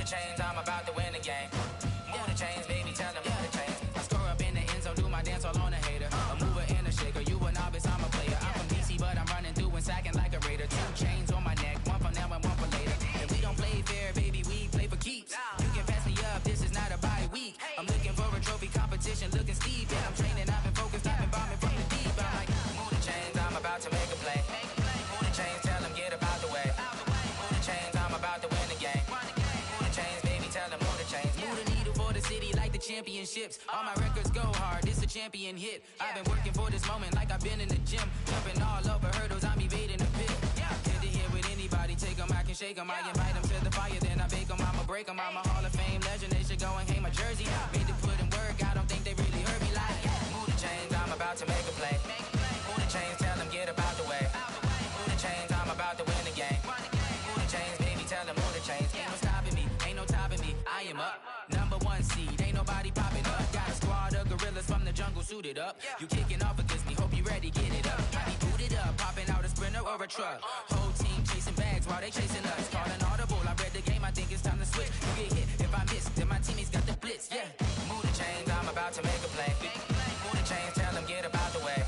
chains, I'm about to win the game. Move the chains, baby, tell them move the chains. I score up in the end zone, do my dance all on a hater. A mover and a shaker, you a novice, I'm a player. I'm from DC, but I'm running through and sacking like a raider. 2 chains on my neck, one for now and one for later. And we don't play fair, baby, we play for keeps. You can pass me up, this is not a bye week. I'm looking for a trophy competition, looking steep. Yeah, I'm training, I've been focused, I've been bombing from the deep. I'm like, move the chains, I'm about to make a play. Move the chains, tell them get up out the way. Move the chains, I'm about to win the game. Move the chains, baby, tell them move the chains. Move the needle for the city like the championships. All my records go hard, this a champion hit. I've been working for this moment like I've been in the gym. Jumping all over hurdles, I'm evading the pit. Good to hear with anybody, take them, I can shake them. I invite them to the fire, then I bake them, I'ma break them. I'm a Hall of Fame legend, they should go and hang my jersey. Made to put in work, I don't think they really heard me like. Move the chains, I'm about to make a play. Move the chains, tell them get up out the way. Move the chains, I'm about to win the game. Move the chains, baby, tell them move the chains. Ain't no stopping me, ain't no topping me, I am up. #1 seed, ain't nobody popping up. Got a squad of gorillas from the jungle suited up. You kicking off against me, hope you ready, get it up. I be booted up, popping out a Sprinter or a truck. Whole team chasing bags while they chasing us. Call an audible, I read the game, I think it's time to switch. You get hit, if I miss, then my teammates got the blitz, yeah. Move the chains, I'm about to make a play. Move the chains, tell them get up out the way.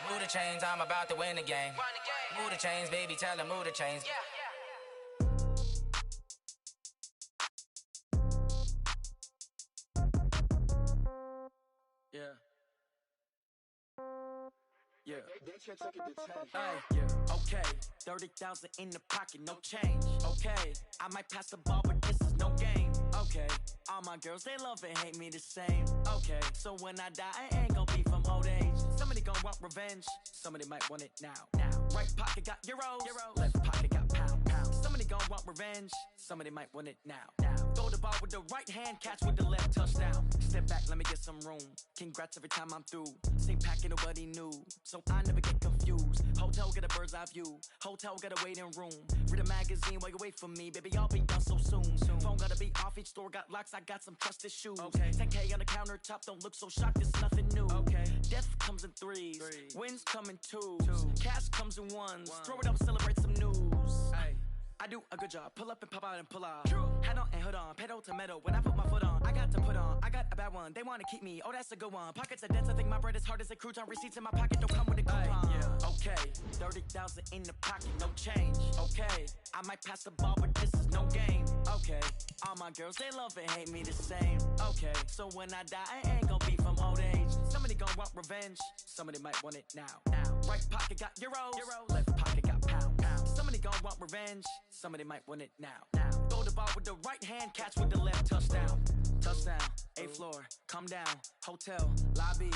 Move the chains, I'm about to win the game. Move the chains, baby, tell them move the chains. Yeah. Yeah. Hey, yeah. Okay. 30,000 in the pocket, no change. Okay. I might pass the ball, but this is no game. Okay. All my girls, they love and hate me the same. Okay. So when I die, I ain't gon' be from old age. Somebody gon' want revenge. Somebody might want it now. Right pocket got euros. Left pocket got pound. Somebody gon' want revenge. Somebody might want it now. Throw the ball with the right hand, catch with the left, touchdown. Step back, let me get some room. Congrats every time I'm through. Same packet, nobody knew, so I never get confused. Hotel got a bird's eye view. Hotel got a waiting room. Read a magazine while you wait for me, baby. I'll be done so soon. Phone gotta be off. Each store got locks. I got some trusted shoes. 10K on the countertop. Don't look so shocked. It's nothing new. Death comes in threes. Wins come in twos. Cash comes in ones. Throw it up, celebrate some news. I do a good job. Pull up and pop out and pull out. Head on and hood on. Pedal to metal. When I put my foot on, I got to put on. I got a bad one. They want to keep me. Oh, that's a good one. Pockets are dense. I think my bread is hard as a crouton. Receipts in my pocket don't come with a coupon. Okay. 30,000 in the pocket. No change. Okay. I might pass the ball, but this is no game. Okay. All my girls, they love and hate me the same. Okay. So when I die, I ain't gon' be from old age. Somebody gon' want revenge. Somebody might want it now. Right pocket got euros. Left pocket got pound. Somebody gon' want revenge. Somebody might want it now. Throw the ball with the right hand, catch with the left, touchdown. Touchdown, 8th floor, come down. Hotel, lobby.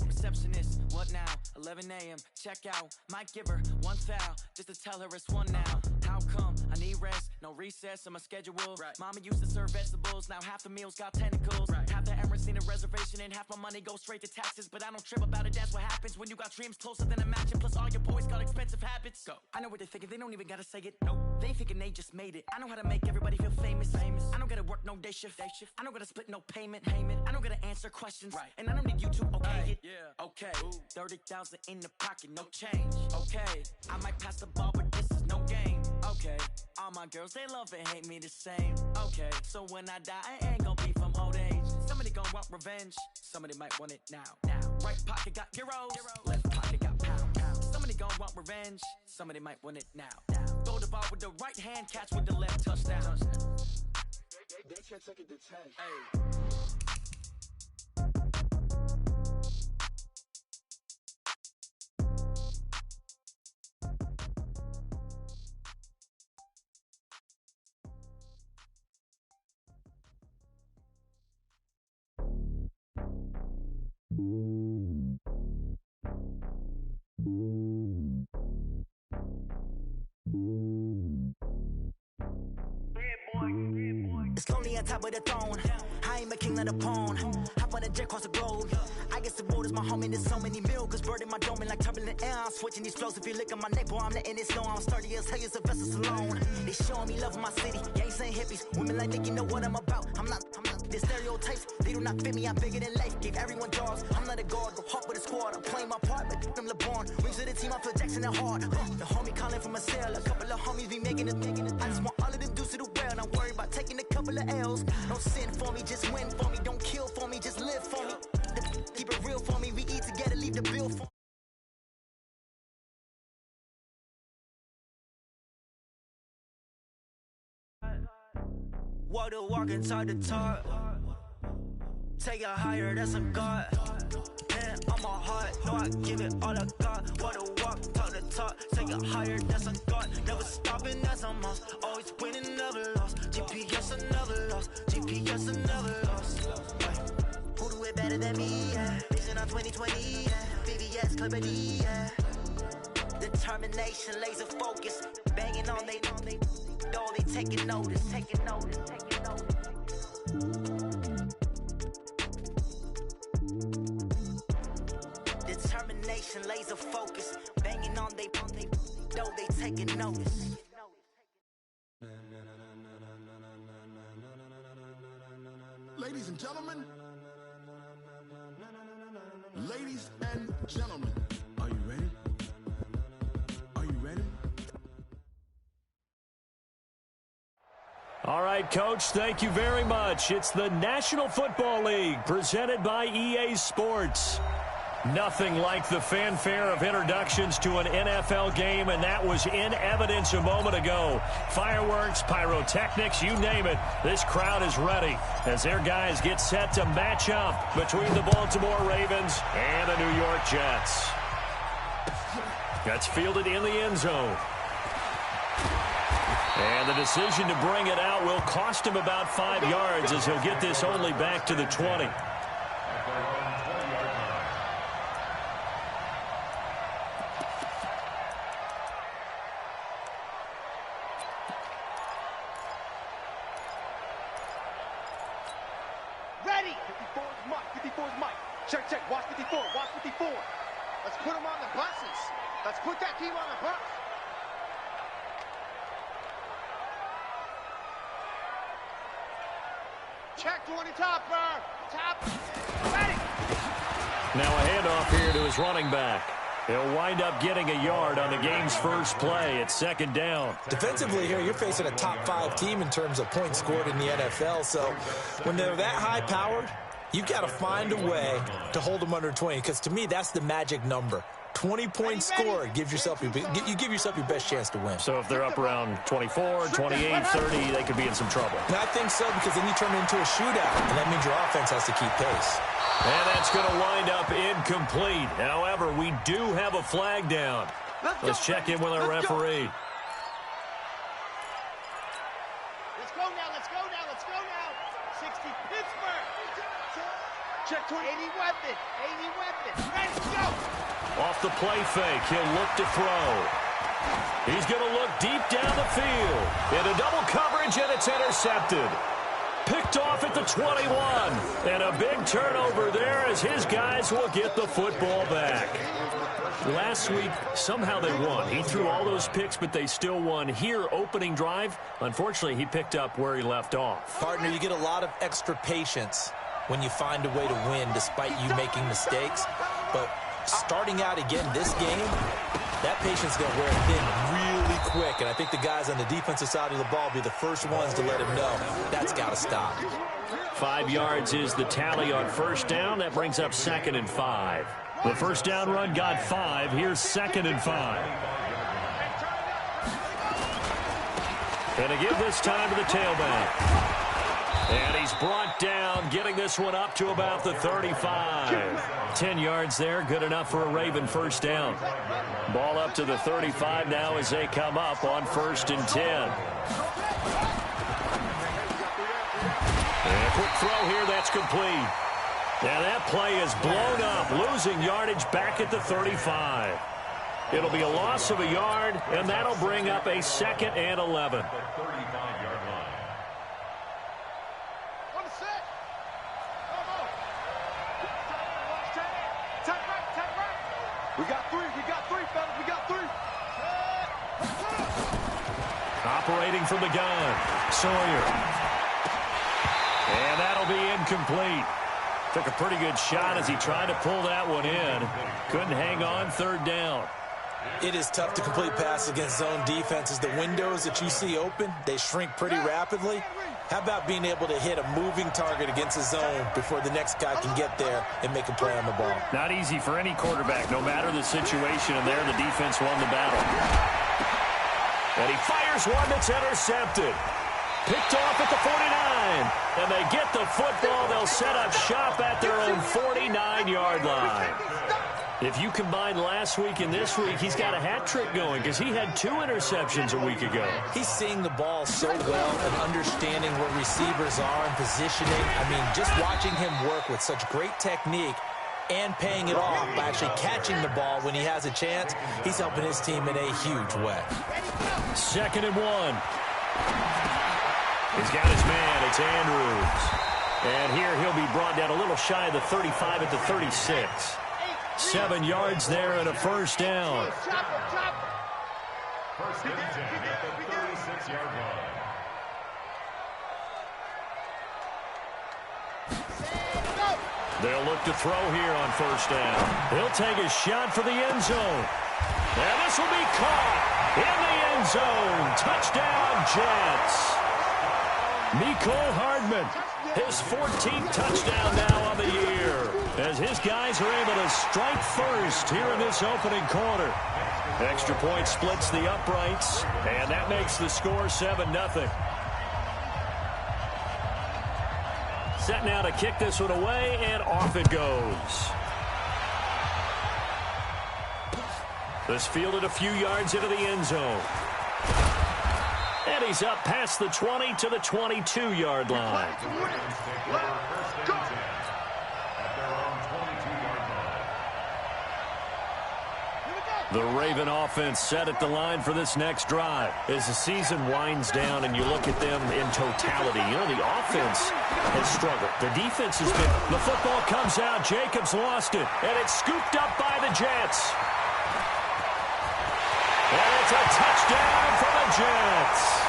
Receptionist, what now? 11 a.m., check out. Might give her one foul, just to tell her it's one now. How come? I need rest, no recess in my schedule. Mama used to serve vegetables, now half the meals got tentacles. Half the errands need a reservation and half my money goes straight to taxes. But I don't trip about it, that's what happens when you got dreams closer than a mansion. Plus all your boys got expensive habits. Go. I know what they're thinking, they don't even gotta say it. Nope. They thinking they just made it. I know how to make everybody feel famous. I don't gotta work no day shift. I don't gotta split no payment. I don't gotta answer questions. And I don't need you to okay it. Okay, 30,000 in the pocket, no change. Okay, I might pass the ball, but this is no game. Okay, all my girls, they love and hate me the same. Okay, so when I die, I ain't gon' be from old age. Somebody gon' want revenge. Somebody might want it now. Right pocket got euros. Left pocket got pound. Somebody gon' want revenge. Somebody might want it now. Throw the ball with the right hand, catch with the left, touchdown. They can't take it to 10. Hey. It's lonely on top of the throne. I ain't a king of the pawn. Hop on a jet across the globe. I guess the road is my home and there's so many miracles burning my dome like turbulent air. I'm switching these flows. If you look at my neck, boy, I'm letting it slow. I'm sturdy as hell as a vessel alone. They showing me love in my city. Gangs ain't hippies. Women like think you know what I'm about. I'm not. The stereotypes, they do not fit me. I'm bigger than life. Gave everyone jaws. I'm not a guard. Go hard with a squad. I'm playing my part, but I'm LeBron. Wings of the team, I feel Jackson and hard. The homie calling from a cell. A couple of homies be making it. I just want all of them dudes to do well. And I'm worried couple of L's. Don't sin for me, just win for me. Don't kill for me, just live for me. Keep it real for me. We eat together, leave the bill for me. Walk the walk inside the talk. Take it higher, that's a God. Man, I'm a heart, no, I give it all I got. Walk the walk, talk the talk. Take it higher, that's a God. Never stopping, that's a must. Always winning, never lost. GPS, I never lost. GPS, I never lost. Who do it better than me? Yeah. Vision on 2020, yeah. VVS, Clarity, yeah. Determination, laser focus. Banging on they door, they taking notice, taking notice, taking notice. Determination, laser focus. Banging on they door, they taking notice. Ladies and gentlemen. Ladies and gentlemen. Are you ready? Are you ready? All right, Coach, thank you very much. It's the National Football League presented by EA Sports. Nothing like the fanfare of introductions to an NFL game, and that was in evidence a moment ago. Fireworks, pyrotechnics, you name it. This crowd is ready as their guys get set to match up between the Baltimore Ravens and the New York Jets. That's fielded in the end zone. And the decision to bring it out will cost him about 5 yards as he'll get this only back to the 20. Ready! 54's Mike. Check, check. Watch 54. Watch 54. Let's put him on the buses. Let's put that team on the bus. Check 20 topper. Top. Ready! Now a handoff here to his running back. He'll wind up getting a yard on the game's first play. It's second down. Defensively here, you're facing a top 5 team in terms of points scored in the NFL. So when they're that high-powered, you've got to find a way to hold them under 20. Because to me, that's the magic number. 20-point score gives yourself you give yourself your best chance to win. So if they're up around 24, 28, 30, they could be in some trouble. And I think so, because then you turn it into a shootout, and that means your offense has to keep pace. And that's going to wind up incomplete. However, we do have a flag down. Let's check in with our referee. Let's go now, let's go now, let's go now. 60 Pittsburgh. Check 20. 80 weapon. Let's go. Off the play fake, he'll look to throw. He's going to look deep down the field. Into double coverage, and it's intercepted. Picked off at the 21. And a big turnover there as his guys will get the football back. Last week, somehow they won. He threw all those picks, but they still won. Here, opening drive, unfortunately, he picked up where he left off. Partner, you get a lot of extra patience when you find a way to win despite you making mistakes. But starting out again this game, that patience is going to wear thin really quick. And I think the guys on the defensive side of the ball will be the first ones to let him know that's got to stop. 5 yards is the tally on first down. That brings up 2nd and 5. The first down run got 5. Here's 2nd and 5. And to give this time to the tailback. And he's brought down, getting this one up to about the 35. 10 yards there, good enough for a Raven first down. Ball up to the 35 now as they come up on 1st and 10. And a quick throw here, that's complete. Now that play is blown up, losing yardage back at the 35. It'll be a loss of a yard, and that'll bring up a 2nd and 11. We got three, fellas, we got 3. Operating from the gun, Sawyer. And that'll be incomplete. Took a pretty good shot as he tried to pull that one in. Couldn't hang on, 3rd down. It is tough to complete passes against zone defenses. The windows that you see open, they shrink pretty rapidly. How about being able to hit a moving target against a zone before the next guy can get there and make a play on the ball? Not easy for any quarterback, no matter the situation, and there the defense won the battle. And he fires one that's intercepted. Picked off at the 49. And they get the football. They'll set up shop at their own 49-yard line. If you combine last week and this week, he's got a hat trick going because he had 2 interceptions a week ago. He's seeing the ball so well and understanding where receivers are and positioning. I mean, just watching him work with such great technique and paying it off by actually catching the ball when he has a chance, he's helping his team in a huge way. 2nd and 1. He's got his man. It's Andrews. And here he'll be brought down a little shy of the 35 at the 36. 7 yards there and a first down. First and 10 at the 36-yard line. They'll look to throw here on first down. He'll take a shot for the end zone. And this will be caught in the end zone. Touchdown, Jets. Mecole Hardman, his 14th touchdown now of the year, as his guys are able to strike first here in this opening quarter. Extra point splits the uprights, and that makes the score 7-0. Set now to kick this one away, and off it goes. This fielded a few yards into the end zone. And he's up past the 20 to the 22-yard line. The Raven offense set at the line for this next drive. As the season winds down and you look at them in totality, you know, the offense has struggled. The defense has been... The football comes out. Jacobs lost it. And it's scooped up by the Jets. And it's a touchdown for the Jets.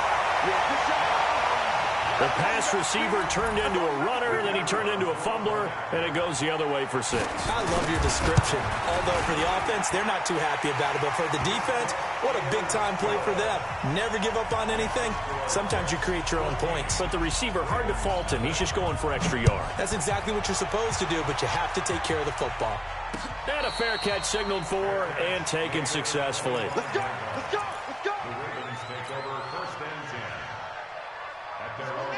The pass receiver turned into a runner, then he turned into a fumbler, and it goes the other way for 6. I love your description. Although for the offense, they're not too happy about it. But for the defense, what a big-time play for them. Never give up on anything. Sometimes you create your own points. But the receiver, hard to fault him. He's just going for extra yard. That's exactly what you're supposed to do, but you have to take care of the football. And a fair catch signaled for and taken successfully. Let's go! Let's go! Let's go!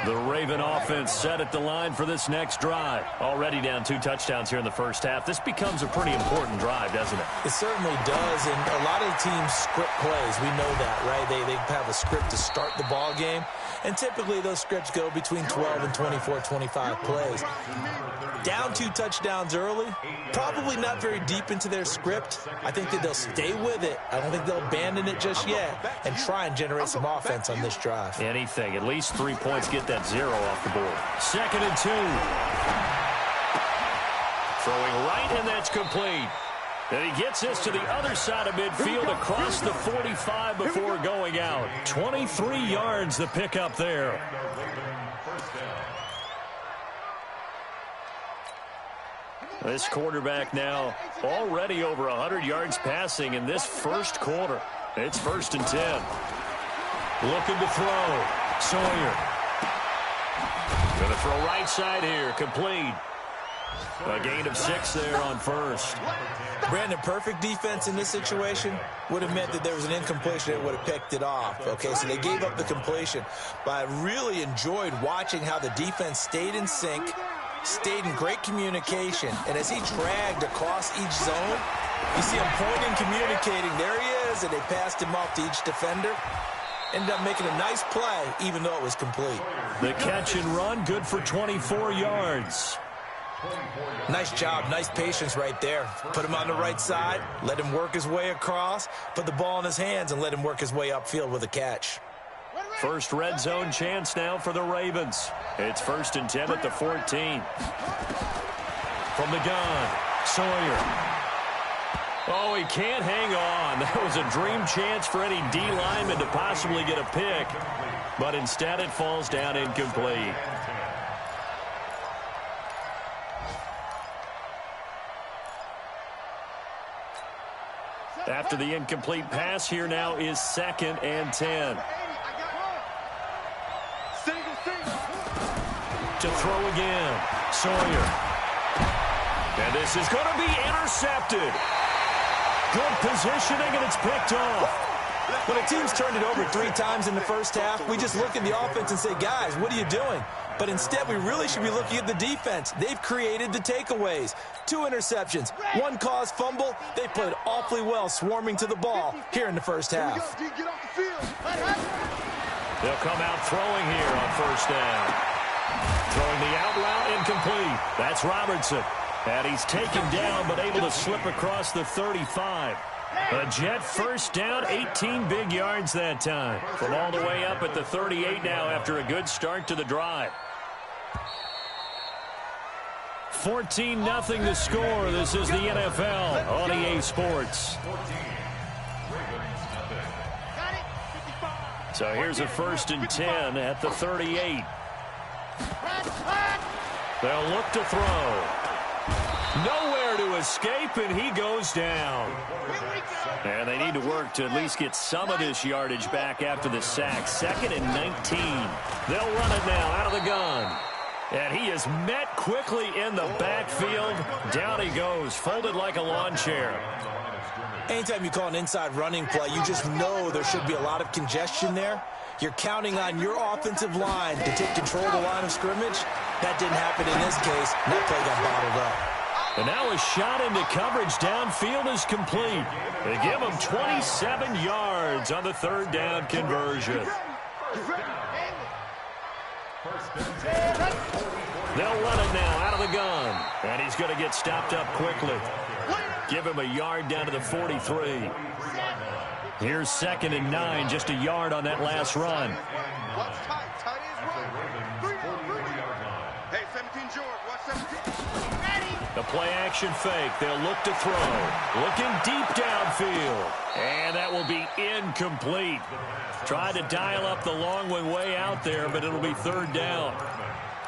The Raven offense set at the line for this next drive. Already down 2 touchdowns here in the first half. This becomes a pretty important drive, doesn't it? It certainly does, and a lot of teams script plays. We know that, right? They have a script to start the ball game, and typically those scripts go between 12 and 24, 25 plays. Down 2 touchdowns early, probably not very deep into their script. I think that they'll stay with it. I don't think they'll abandon it just yet and try and generate some offense on this drive. Anything. At least 3 points get that 0 off the board. 2nd and 2. Throwing right, and that's complete. And he gets this to the other side of midfield across the 45 before going out. 23 yards the pickup there. This quarterback now already over 100 yards passing in this first quarter. It's 1st and 10. Looking to throw. Sawyer. Going to throw right side here. Complete. A gain of 6 there on first. Brandon, perfect defense in this situation would have meant that there was an incompletion that would have picked it off. Okay, so they gave up the completion. But I really enjoyed watching how the defense stayed in sync, stayed in great communication, and as he dragged across each zone, you see him pointing, communicating. There he is, and they passed him off to each defender. Ended up making a nice play, even though it was complete. The catch and run, good for 24 yards. Nice job, nice patience right there. Put him on the right side, let him work his way across, put the ball in his hands, and let him work his way upfield with a catch. First red zone chance now for the Ravens. It's 1st and 10 at the 14. From the gun, Sawyer. Oh, he can't hang on. That was a dream chance for any D lineman to possibly get a pick, but instead it falls down incomplete. After the incomplete pass, here now is 2nd and 10. To throw again, Sawyer. And this is going to be intercepted. Good positioning, and it's picked off. When a team's turned it over 3 times in the first half, we just look at the offense and say, guys, what are you doing? But instead, we really should be looking at the defense. They've created the takeaways. 2 interceptions, 1 caused fumble. They played awfully well swarming to the ball here in the first half. They'll come out throwing here on 1st down. Throwing the out route incomplete. That's Robertson. And he's taken down but able to slip across the 35. A Jet 1st down, 18 big yards that time. From all the way up at the 38 now after a good start to the drive. 14-0 the score. This is the NFL on EA Sports. So here's a 1st and 10 at the 38. They'll look to throw. Nowhere to escape, and he goes down. And they need to work to at least get some of this yardage back after the sack. 2nd and 19. They'll run it now out of the gun. And he is met quickly in the backfield. Down he goes, folded like a lawn chair. Anytime you call an inside running play, you just know there should be a lot of congestion there. You're counting on your offensive line to take control of the line of scrimmage. That didn't happen in this case, and that play got bottled up. And now a shot into coverage downfield is complete. They give him 27 yards on the 3rd down conversion. They'll run it now out of the gun. And he's going to get stopped up quickly. Give him a yard down to the 43. Here's 2nd and 9, just a yard on that last run. Hey, 17 George, watch 17. The play action fake. They'll look to throw. Looking deep downfield. And that will be incomplete. Tried to dial up the long one way out there, but it'll be 3rd down.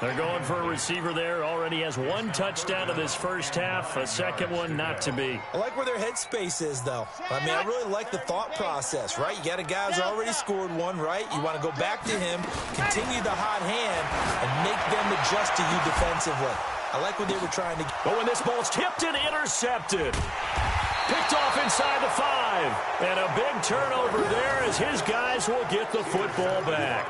They're going for a receiver there. Already has 1 touchdown in this first half. A 2nd one not to be. I like where their headspace is, though. I mean, I really like the thought process, right? You got a guy who's already scored 1, right? You want to go back to him, continue the hot hand, and make them adjust to you defensively. I like what they were trying to get. But when this ball's tipped and intercepted. Picked off inside the 5. And a big turnover there as his guys will get the football back.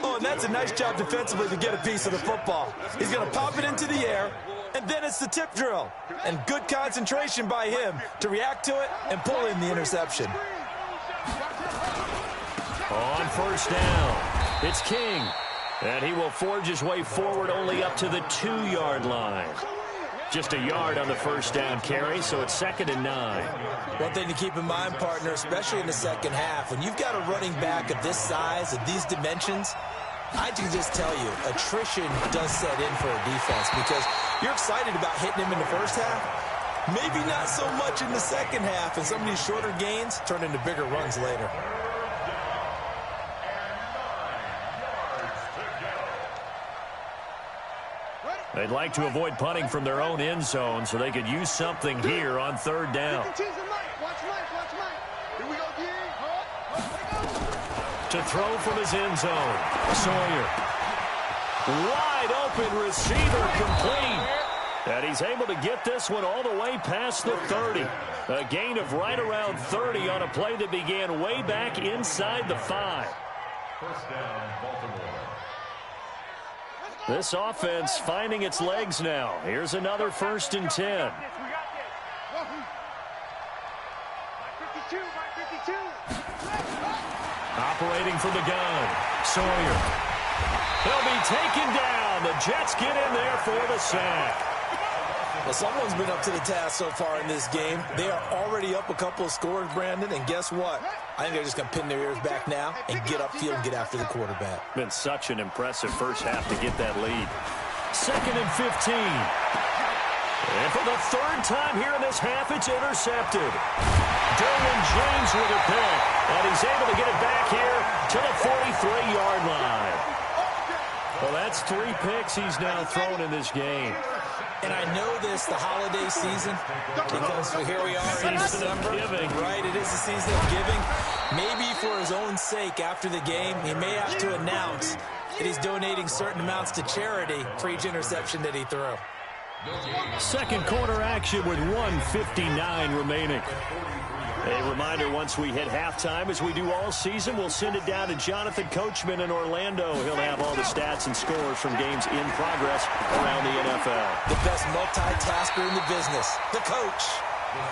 Oh, and that's a nice job defensively to get a piece of the football. He's going to pop it into the air, and then it's the tip drill. And good concentration by him to react to it and pull in the interception. On 1st down, it's King. And he will forge his way forward only up to the 2-yard line. Just a yard on the 1st down carry, so it's 2nd and 9. One thing to keep in mind, partner, especially in the second half, when you've got a running back of this size, of these dimensions, I can just tell you, attrition does set in for a defense because you're excited about hitting him in the first half. Maybe not so much in the second half, and some of these shorter gains turn into bigger runs later. They'd like to avoid punting from their own end zone so they could use something here on 3rd down. To throw from his end zone, Sawyer. Wide open receiver complete. And he's able to get this one all the way past the 30. A gain of right around 30 on a play that began way back inside the 5. 1st down, Baltimore. This offense finding its legs now. Here's another 1st and 10. Operating from the gun, Sawyer. They'll be taken down. The Jets get in there for the sack. Well, someone's been up to the task so far in this game. They are already up a couple of scores, Brandon, and guess what? I think they're just going to pin their ears back now and get upfield and get after the quarterback. Been such an impressive first half to get that lead. 2nd and 15. And for the 3rd time here in this half, it's intercepted. Darian James with a pick, and he's able to get it back here to the 43-yard line. Well, that's 3 picks he's now thrown in this game. And I know this, the holiday season, because here we are in December. Right, it is the season of giving. Maybe for his own sake, after the game, he may have to announce that he's donating certain amounts to charity for each interception that he threw. Second quarter action with 1:59 remaining. A reminder, once we hit halftime, as we do all season, we'll send it down to Jonathan Coachman in Orlando. He'll have all the stats and scores from games in progress around the NFL. The best multitasker in the business, the coach.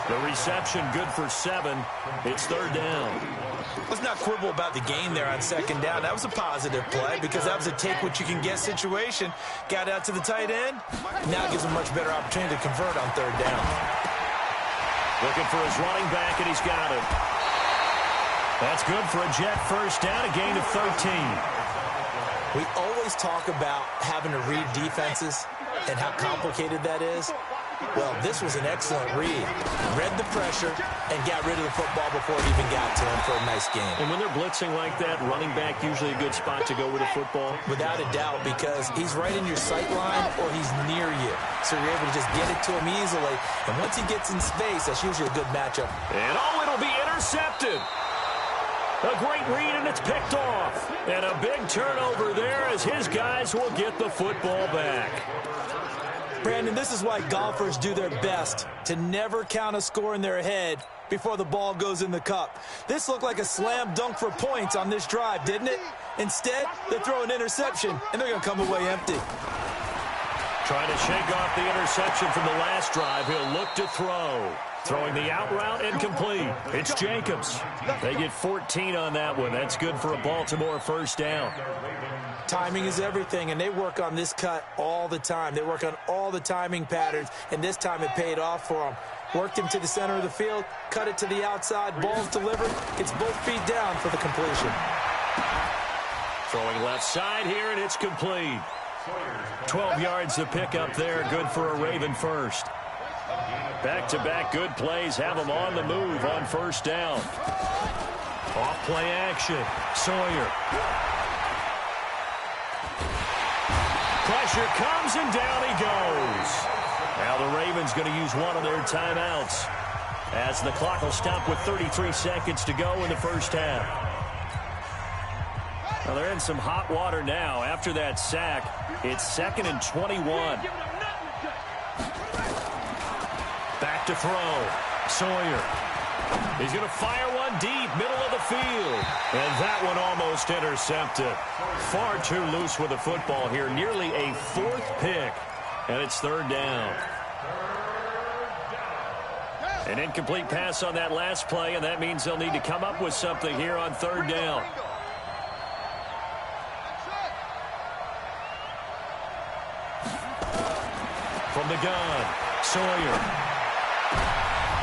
The reception good for 7. It's third down. Let's not quibble about the gain there on second down. That was a positive play because that was a take-what-you-can-get situation. Got out to the tight end. Now gives him a much better opportunity to convert on third down. Looking for his running back, and he's got him. That's good for a Jet first down, a gain of 13. We always talk about having to read defenses and how complicated that is. Well, this was an excellent read. Read the pressure and got rid of the football before it even got to him for a nice game. And when they're blitzing like that, running back usually a good spot to go with a football? Without a doubt, because he's right in your sight line or he's near you. So you're able to just get it to him easily. And once he gets in space, that's usually a good matchup. And it'll be intercepted. A great read, and it's picked off. And a big turnover there as his guys will get the football back. Brandon, this is why golfers do their best to never count a score in their head before the ball goes in the cup. This looked like a slam dunk for points on this drive, didn't it? Instead, they throw an interception, and they're going to come away empty. Trying to shake off the interception from the last drive. He'll look to throw. Throwing the out route incomplete. It's Jacobs. They get 14 on that one. That's good for a Baltimore first down. Timing is everything, and they work on this cut all the time. They work on all the timing patterns, and this time it paid off for them. Worked him to the center of the field, cut it to the outside, ball's delivered. It's both feet down for the completion. Throwing left side here, and it's complete. 12 yards to pick up there, good for a Raven first. Back-to-back good plays have them on the move on first down. Off play action. Sawyer. Pressure comes, and down he goes. Now the Ravens going to use one of their timeouts as the clock will stop with 33 seconds to go in the first half. Well, they're in some hot water now. After that sack, it's 2nd and 21. Back to throw. Sawyer. He's going to fire one deep, middle of the field. And that one almost intercepted. Far too loose with the football here. Nearly a 4th pick. And it's third down. An incomplete pass on that last play, and that means they'll need to come up with something here on third down. From the gun, Sawyer.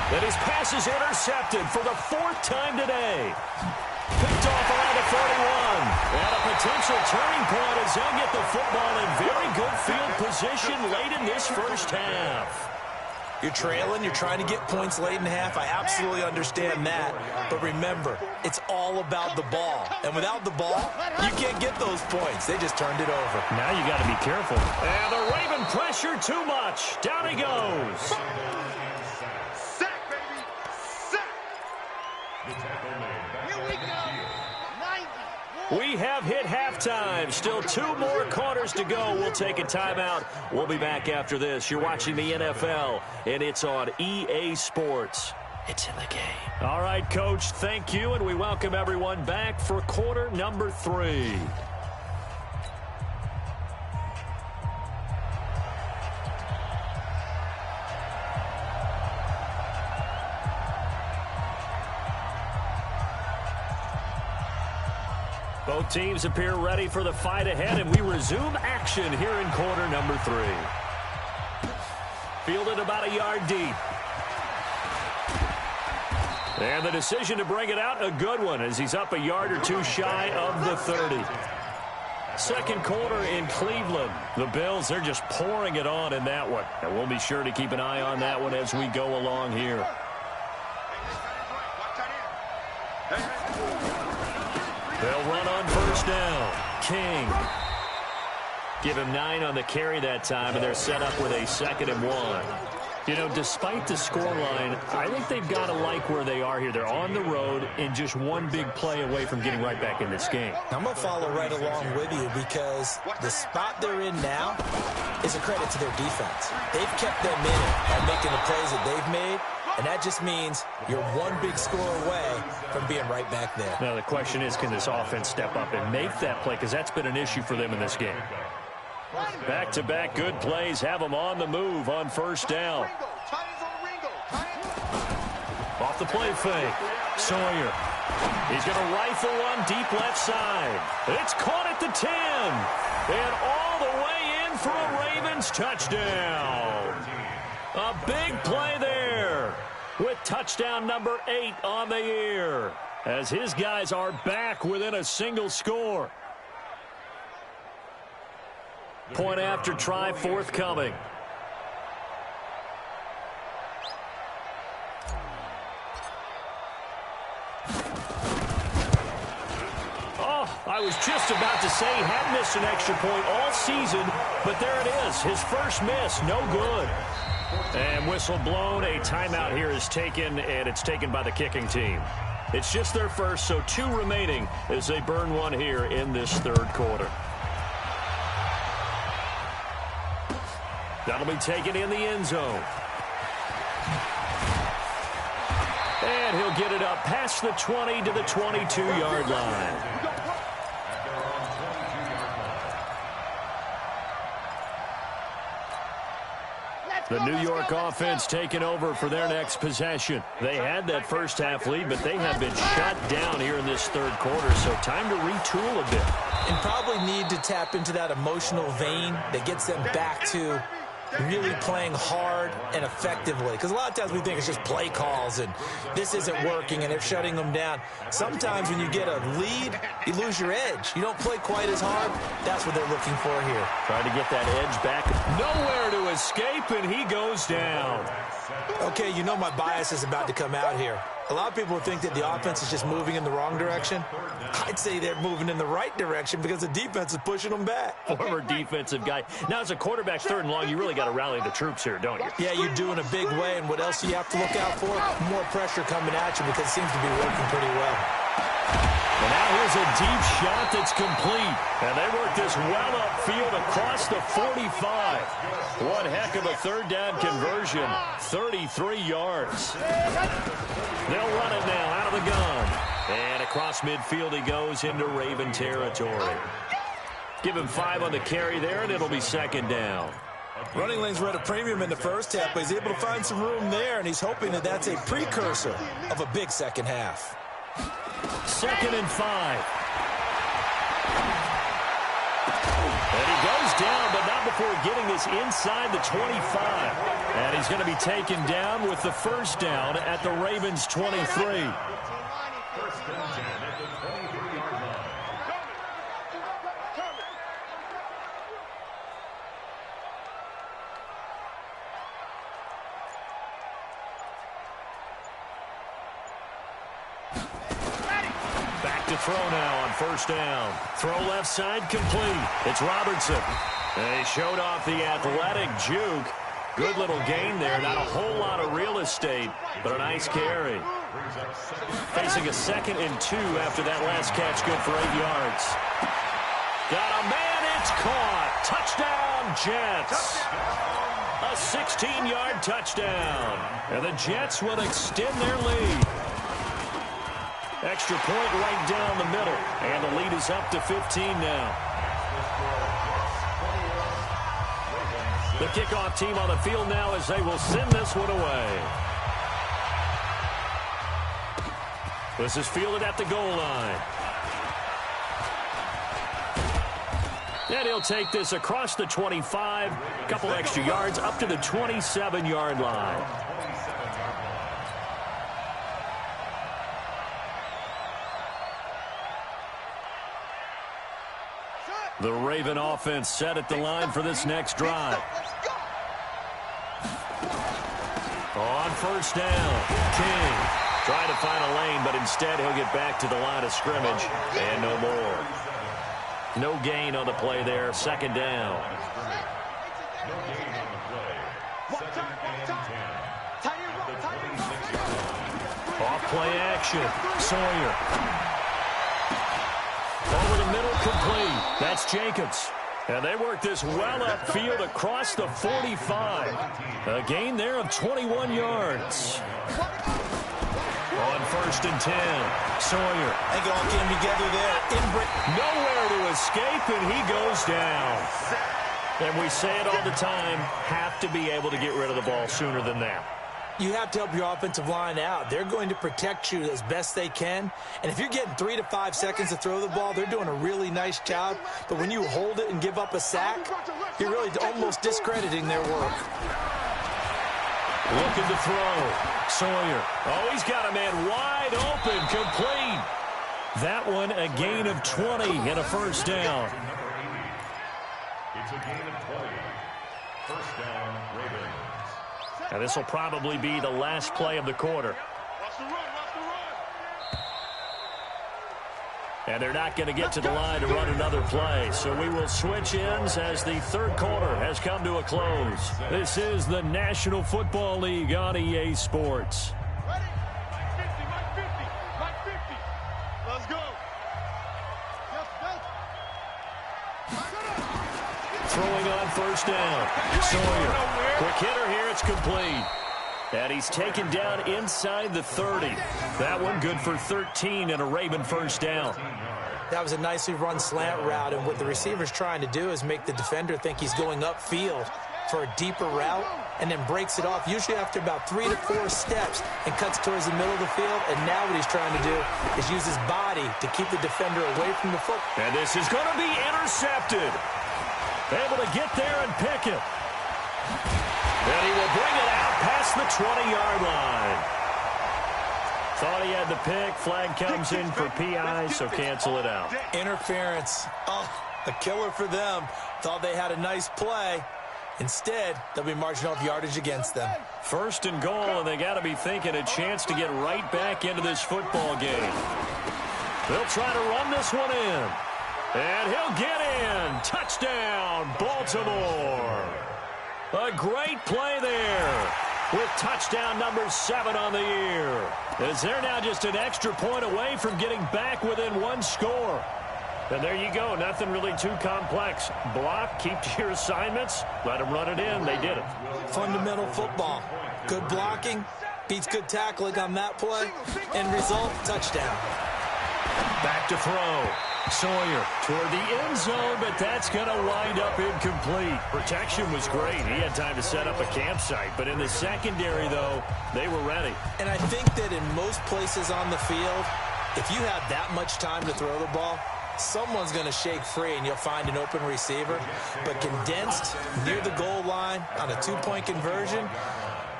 That his pass is intercepted for the 4th time today. Picked off around the 41. And a potential turning point as they'll get the football in very good field position late in this first half. You're trailing, you're trying to get points late in the half. I absolutely understand that. But remember, it's all about the ball. And without the ball, you can't get those points. They just turned it over. Now you got to be careful. And the Raven pressure too much. Down he goes. We have hit halftime. Still 2 more quarters to go. We'll take a timeout. We'll be back after this. You're watching the NFL, and it's on EA Sports. It's in the game. All right, Coach, thank you, and we welcome everyone back for quarter number 3. Both teams appear ready for the fight ahead, and we resume action here in quarter number 3. Fielded about a yard deep. And the decision to bring it out, a good one, as he's up a yard or 2 shy of the 30. Second quarter in Cleveland. The Bills, they're just pouring it on in that one. And we'll be sure to keep an eye on that one as we go along here. They'll run on first down. King. Give him 9 on the carry that time, and they're set up with a 2nd and 1. You know, despite the scoreline, I think they've got to like where they are here. They're on the road and just one big play away from getting right back in this game. I'm going to follow right along with you because the spot they're in now is a credit to their defense. They've kept them in it by making the plays that they've made, and that just means you're one big score away from being right back there. Now, the question is, can this offense step up and make that play? Because that's been an issue for them in this game. Back-to-back good plays have them on the move on 1st down. Off the play fake. Sawyer. He's going to rifle one deep left side. It's caught at the 10. And all the way in for a Ravens touchdown. A big play there with touchdown number 8 on the year as his guys are back within a single score. Point after try forthcoming. Oh, I was just about to say he had missed an extra point all season, but there it is. His first miss, no good. And whistle blown. A timeout here is taken, and it's taken by the kicking team. It's just their first, so 2 remaining as they burn one here in this 3rd quarter. That'll be taken in the end zone. And he'll get it up past the 20 to the 22-yard line. The New York offense taking over for their next possession. They had that first half lead, but they have been shut down here in this 3rd quarter, so time to retool a bit. And probably need to tap into that emotional vein that gets them back to really playing hard and effectively. Because a lot of times we think it's just play calls and this isn't working and they're shutting them down. Sometimes when you get a lead, you lose your edge. You don't play quite as hard. That's what they're looking for here. Trying to get that edge back. Nowhere to escape, and he goes down. Okay, you know my bias is about to come out here. A lot of people think that the offense is just moving in the wrong direction. I'd say they're moving in the right direction because the defense is pushing them back. Former defensive guy. Now, as a quarterback 3rd and long, you really got to rally the troops here, don't you? Yeah, you're doing a big way, and what else do you have to look out for? More pressure coming at you because it seems to be working pretty well. And now here's a deep shot that's complete. And they work this well upfield across the 45. One heck of a 3rd down conversion. 33 yards. They'll run it now out of the gun. And across midfield he goes into Raven territory. Give him 5 on the carry there, and it'll be 2nd down. Running lanes were at a premium in the first half, but he's able to find some room there, and he's hoping that that's a precursor of a big second half. 2nd and 5. And he goes down, but not before getting this inside the 25. And he's going to be taken down with the 1st down at the Ravens' 23. To throw now on 1st down. Throw left side complete. It's Robertson. They showed off the athletic juke. Good little gain there. Not a whole lot of real estate, but a nice carry. Facing a 2nd and 2 after that last catch. Good for 8 yards. Got a man. It's caught. Touchdown, Jets. A 16-yard touchdown. And the Jets will extend their lead. Extra point right down the middle. And the lead is up to 15 now. The kickoff team on the field now as they will send this one away. This is fielded at the goal line. And he'll take this across the 25. A couple extra yards up to the 27-yard line. The Raven offense set at the line for this next drive. On 1st down, King trying to find a lane, but instead he'll get back to the line of scrimmage and no more. No gain on the play there. Second down. No gain on the play. Second and 10. Off play action. Sawyer. Over the middle, complete. That's Jacobs. And they work this well upfield across the 45. A gain there of 21 yards. On 1st and 10, Sawyer. I think it all came together there. Nowhere to escape, and he goes down. And we say it all the time, have to be able to get rid of the ball sooner than that. You have to help your offensive line out. They're going to protect you as best they can. And if you're getting 3 to 5 seconds to throw the ball, they're doing a really nice job. But when you hold it and give up a sack, you're really almost discrediting their work. Looking to throw. Sawyer. Oh, he's got a man wide open. Complete. That one a gain of 20 and a first down. It's a gain of 20. First down, Ravens. And this will probably be the last play of the quarter. And they're not going to get to the line to run another play. So we will switch ends as the third quarter has come to a close. This is the National Football League on EA Sports. Ready? Mike 50, Mike 50. Let's go. Throwing on first down. Sawyer. Quick hitter here. It's complete. And he's taken down inside the 30. That one good for 13 and a Raven first down. That was a nicely run slant route, and what the receiver's trying to do is make the defender think he's going upfield for a deeper route and then breaks it off, usually after about 3 to 4 steps, and cuts towards the middle of the field. And now what he's trying to do is use his body to keep the defender away from the football. And this is going to be intercepted. Able to get there and pick it. And he will bring it out past the 20-yard line. Thought he had the pick. Flag comes in for PI, so cancel it out. Interference. Oh, a killer for them. Thought they had a nice play. Instead, they'll be marching off yardage against them. First and goal, and they got to be thinking a chance to get right back into this football game. They'll try to run this one in. And he'll get in. Touchdown, Baltimore. A great play there with touchdown number 7 on the year. As they're now just an extra point away from getting back within 1 score. And there you go. Nothing really too complex. Block, keep to your assignments, let them run it in. They did it. Fundamental football. Good blocking beats good tackling on that play. End result, touchdown. Back to throw. Sawyer toward the end zone, but that's going to wind up incomplete. Protection was great. He had time to set up a campsite, but in the secondary, though, they were ready. And I think that in most places on the field, if you have that much time to throw the ball, someone's going to shake free and you'll find an open receiver. But condensed near the goal line on a 2-point conversion,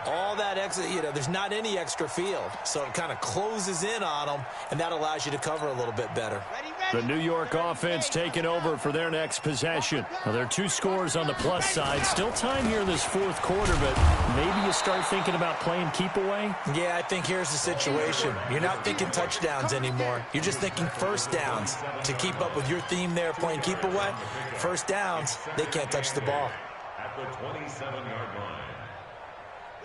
all that extra, there's not any extra field. So it kind of closes in on them, and that allows you to cover a little bit better. The New York offense taking over for their next possession. Now, there are 2 scores on the plus side. Still time here in this fourth quarter, but maybe you start thinking about playing keep away? Yeah, I think here's the situation. You're not thinking touchdowns anymore. You're just thinking first downs. To keep up with your theme there, playing keep away, first downs, they can't touch the ball. At the 27-yard line.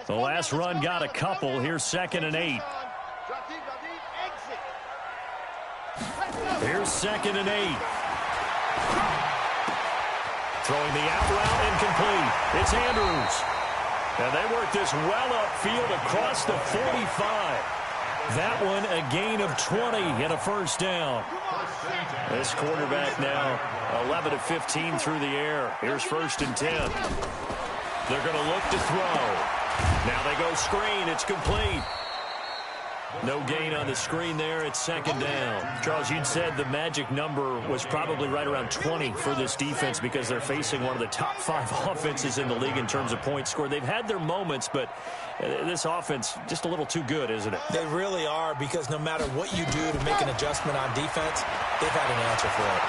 The last run got a couple. Here's 2nd and 8. Here's 2nd and 8. Throwing the out route incomplete. It's Andrews. And they work this well upfield across the 45. That one a gain of 20 and a first down. This quarterback now 11 of 15 through the air. Here's 1st and 10. They're going to look to throw. Now they go screen. It's complete. No gain on the screen there. It's 2nd down. Charles, you'd said the magic number was probably right around 20 for this defense because they're facing one of the top 5 offenses in the league in terms of points scored. They've had their moments, but this offense just a little too good, isn't it? They really are, because no matter what you do to make an adjustment on defense, they've had an answer for it.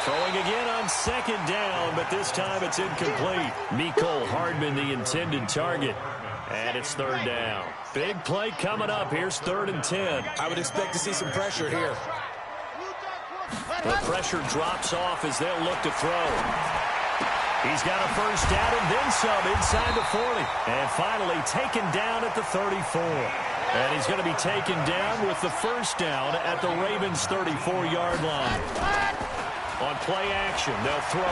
Throwing again on 2nd down, but this time it's incomplete. Mecole Hardman, the intended target. And it's 3rd down. Big play coming up. Here's 3rd and 10. I would expect to see some pressure here. The pressure drops off as they'll look to throw. He's got a first down and then some inside the 40. And finally taken down at the 34. And he's going to be taken down with the first down at the Ravens' 34-yard line. On play action, they'll throw.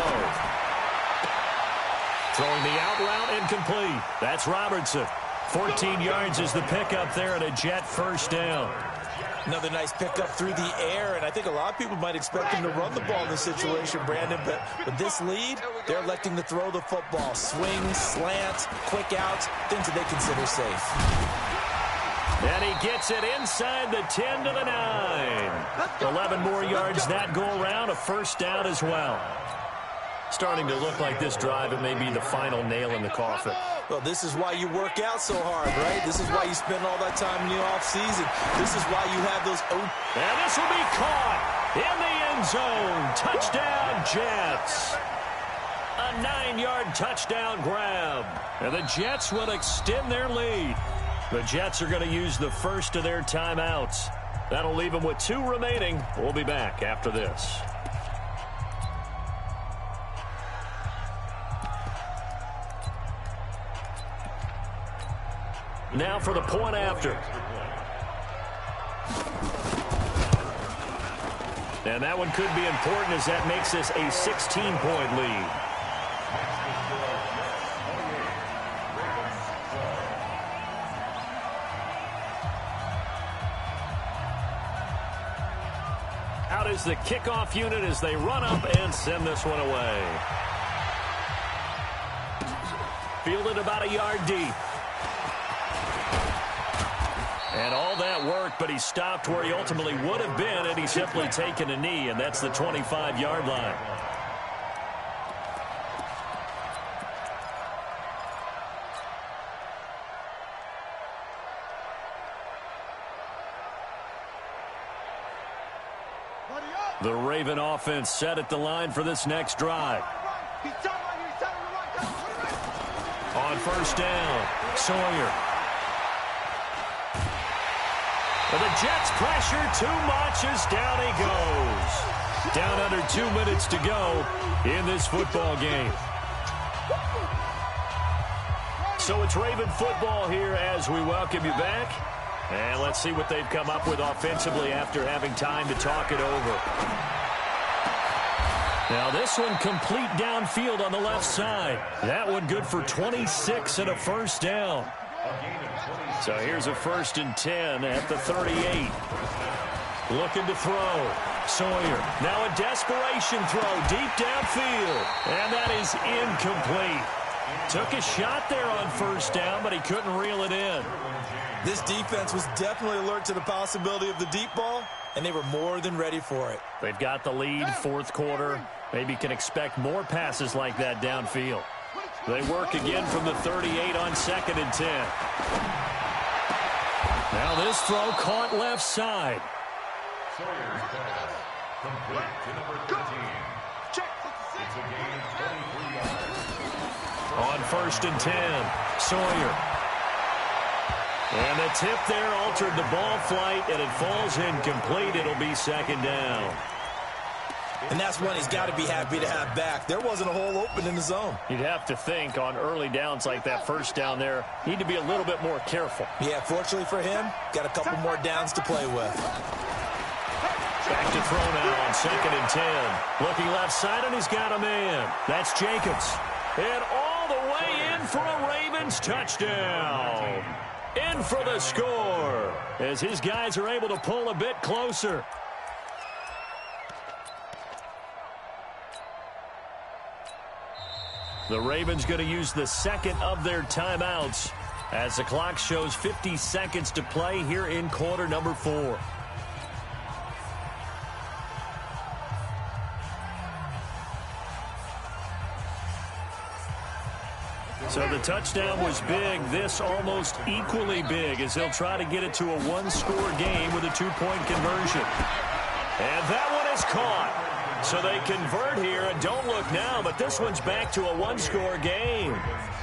Throwing the out route incomplete. That's Robertson. 14 yards is the pickup there and a Jet first down. Another nice pickup through the air, and I think a lot of people might expect him to run the ball in this situation, Brandon, but with this lead, they're electing to throw the football. Swings, slants, quick outs, things that they consider safe. And he gets it inside the 10 to the 9. 11 more yards that go around, a first down as well. Starting to look like this drive, it may be the final nail in the coffin. Well, this is why you work out so hard, right? This is why you spend all that time in the offseason. This is why you have those... And this will be caught in the end zone. Touchdown, Jets. A 9-yard touchdown grab. And the Jets will extend their lead. The Jets are going to use the first of their timeouts. That'll leave them with 2 remaining. We'll be back after this. Now for the point after. And that one could be important as that makes this a 16-point lead. Out is the kickoff unit as they run up and send this one away. Fielded about a yard deep. And all that work, but he stopped where he ultimately would have been had he simply taken a knee, and that's the 25-yard line. The Raven offense set at the line for this next drive. On first down, Sawyer. But the Jets pressure too much as down he goes. Down under 2 minutes to go in this football game. So it's Raven football here as we welcome you back. And let's see what they've come up with offensively after having time to talk it over. Now this one complete downfield on the left side. That one good for 26 and a first down. So here's a 1st and 10 at the 38. Looking to throw. Sawyer. Now a desperation throw deep downfield. And that is incomplete. Took a shot there on first down, but he couldn't reel it in. This defense was definitely alert to the possibility of the deep ball, and they were more than ready for it. They've got the lead, 4th quarter. Maybe can expect more passes like that downfield. They work again from the 38 on 2nd and 10. Now this throw caught left side. Sawyer's pass complete to number 13. It's a gain of 23 yards. On 1st and 10, Sawyer. And the tip there altered the ball flight, and it falls incomplete. It'll be 2nd down. And that's one he's got to be happy to have back. There wasn't a hole open in the zone. You'd have to think on early downs like that first down there, need to be a little bit more careful. Yeah, fortunately for him, got a couple more downs to play with. Back to throw now on 2nd and 10. Looking left side, and he's got a man. That's Jacobs. And all the way in for a Ravens touchdown. In for the score as his guys are able to pull a bit closer. The Ravens going to use the 2nd of their timeouts as the clock shows 50 seconds to play here in quarter number 4. So the touchdown was big. This almost equally big as they'll try to get it to a 1-score game with a 2-point conversion. And that one is caught. So they convert here, and don't look now, but this one's back to a 1-score game.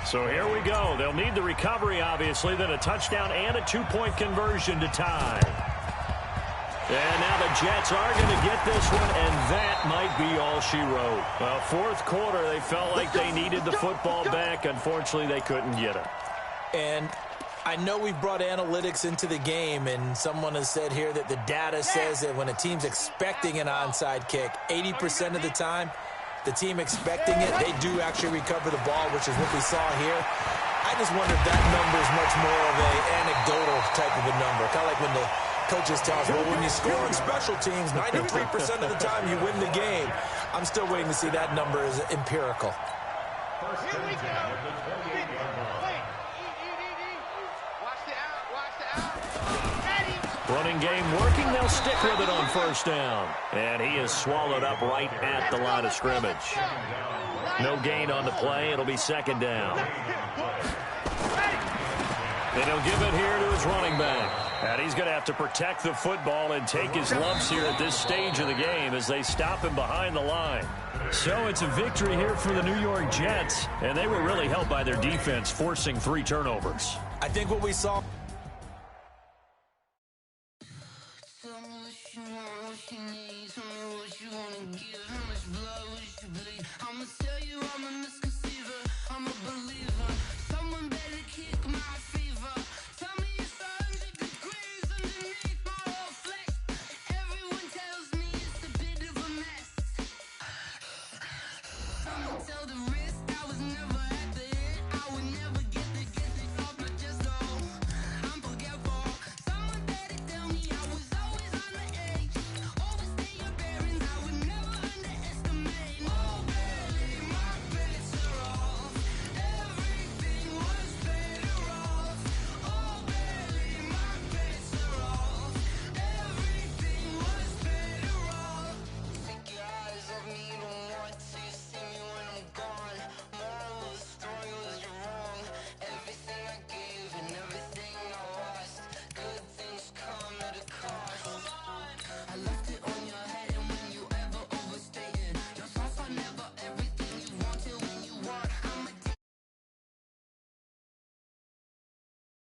So here we go. They'll need the recovery, obviously, then a touchdown and a 2-point conversion to tie. And now the Jets are going to get this one, and that might be all she wrote. Well, fourth quarter, they felt like they needed the football back. Unfortunately, they couldn't get it. And I know we've brought analytics into the game, and someone has said here that the data says that when a team's expecting an onside kick, 80% of the time, the team expecting it, they do actually recover the ball, which is what we saw here. I just wonder if that number is much more of an anecdotal type of a number. Kind of like when the coaches tell us, well, when you score on special teams, 93% of the time you win the game. I'm still waiting to see that number is empirical. Here we go. Wait. Watch the out. Ready. Running game working. They'll stick with it on first down. And he is swallowed up right at the line of scrimmage. No gain on the play. It'll be second down. And he'll give it here to his running back. And he's going to have to protect the football and take his lumps here at this stage of the game as they stop him behind the line. So it's a victory here for the New York Jets, and they were really helped by their defense, forcing 3 turnovers. I think what we saw